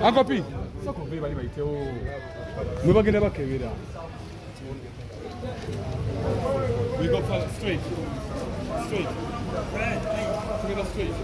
Uncle P, we were going to we go straight. Straight. Together straight.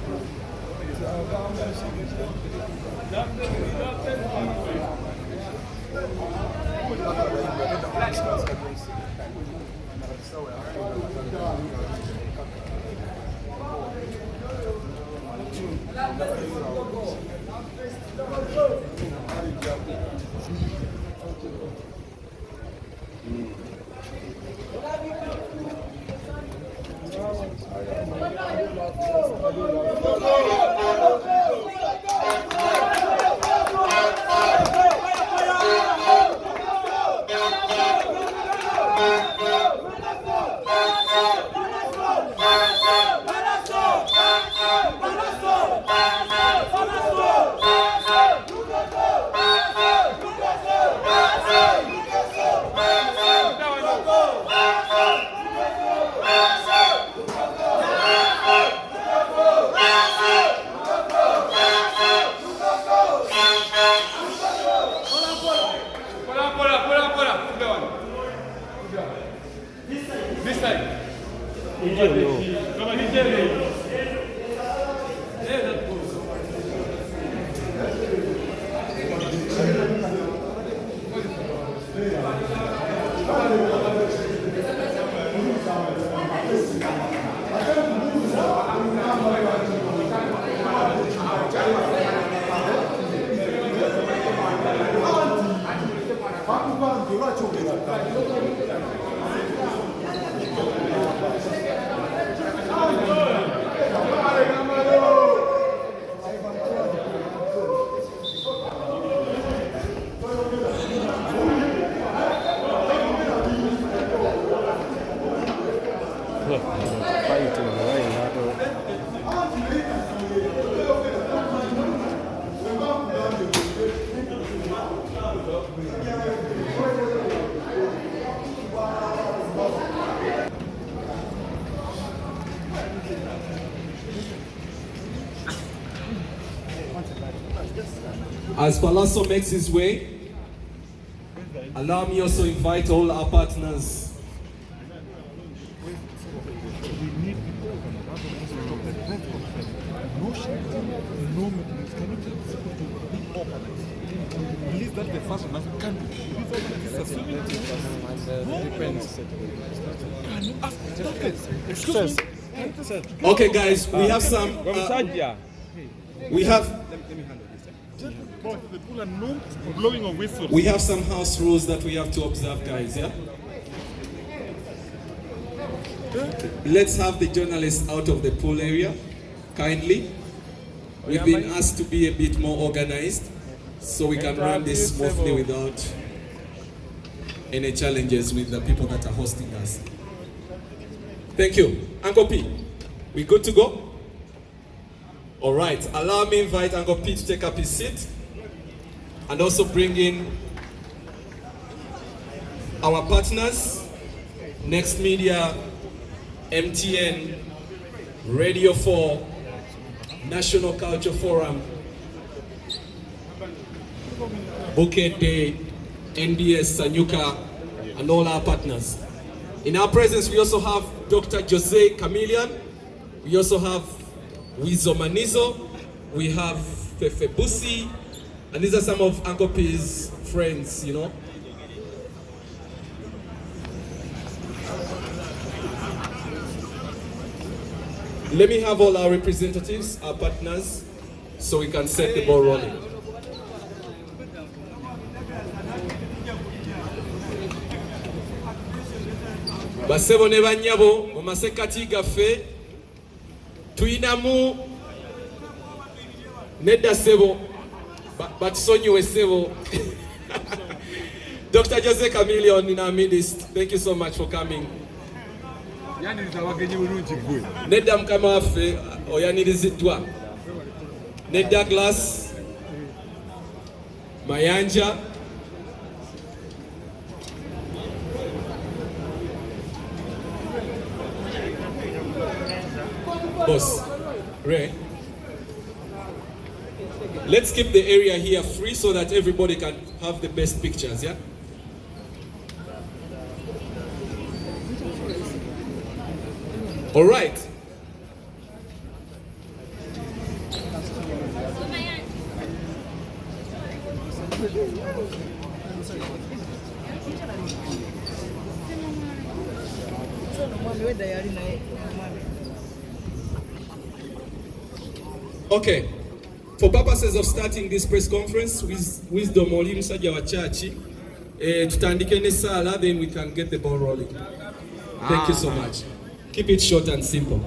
As Pallaso makes his way, allow me also invite all our partners. Okay guys, we have some, we have some house rules that we have to observe, guys, yeah? Let's have the journalists out of the pool area, kindly. We've been asked to be a bit more organized so we can run this smoothly without any challenges with the people that are hosting us. Thank you. Uncle P, we good to go? All right, allow me to invite Uncle P to take up his seat and also bring in our partners, Next Media, MTN, Radio 4, National Culture Forum, Bouquet Day, NBS, Sanyuka, and all our partners. In our presence, we also have Dr. Jose Chameleon, we also have Wizo Manizo, we have Fefe Busi, and these are some of Uncle P's friends, you know. Let me have all our representatives, our partners, so we can set the ball rolling. Basebo ne banyabo mu masekati gaffe tuyinamu nedda sebo batusonyiwe sebo. Dr. Jose Chameleon in our midst, thank you so much for coming. Nedda mukama waffe oyaniriziddwa ne Douglas Mayanja, Boss, Ray. Let's keep the area here free so that everybody can have the best pictures, yeah? All right. Okay. For purposes of starting this press conference, wisdom oli musajja wa church, tutandike ne sala, then we can get the ball rolling. Thank you so much. Keep it short and simple.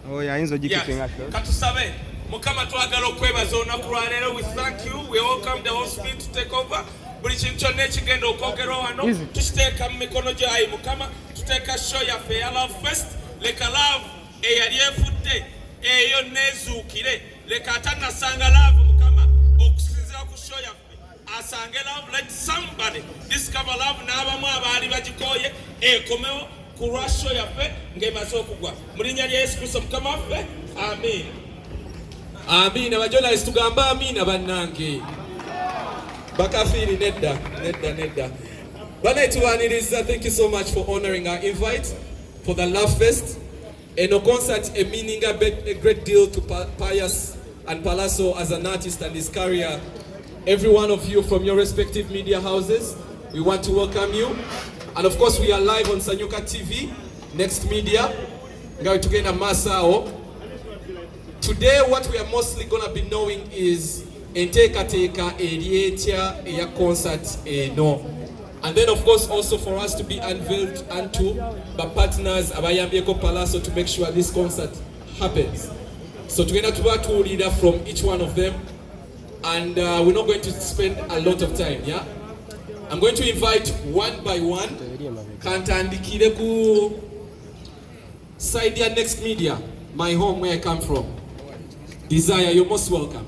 Oh yeah, inzo jikipinga short. Katusabe, mukama twagala okwebaza olunaku lwa leero. We thank you. We welcome the Holy Spirit to take over. Buli kintu kyonna ekigenda okwogerwa wano tukiteeka mu mikono gyayi mukama, tuteeka show yaffe eya love first. Leka love eyali efudde eyo nezuukire, leka atanasanga love mukama okusinzira ku show yaffe asange love. Let somebody discover love n'abamu abaali bagikooye ekomewo ku lwa show yaffe ng'emaze okugwa mu linnya lya Yesu Kristo mukama waffe, amen. Amin. Abajournalists tugamba amina bannange. Bakafiri nedda. Banetwaniriza, thank you so much for honoring our invite for the Love Fest. And a concert, a meaning a great deal to Pius and Pallaso as an artist and his career. Every one of you from your respective media houses, we want to welcome you. And of course, we are live on Sanyuka TV, Next Media. We're together Masao. Today, what we are mostly going to be knowing is Entekateka Erietya Eya concert no. And then of course also for us to be unveiled unto the partners Abayambieko Pallaso to make sure this concert happens. So together to work to leader from each one of them, and we're not going to spend a lot of time, yeah? I'm going to invite one by one. Kantandikire ku side ya Next Media, my home where I come from. Desire, you're most welcome.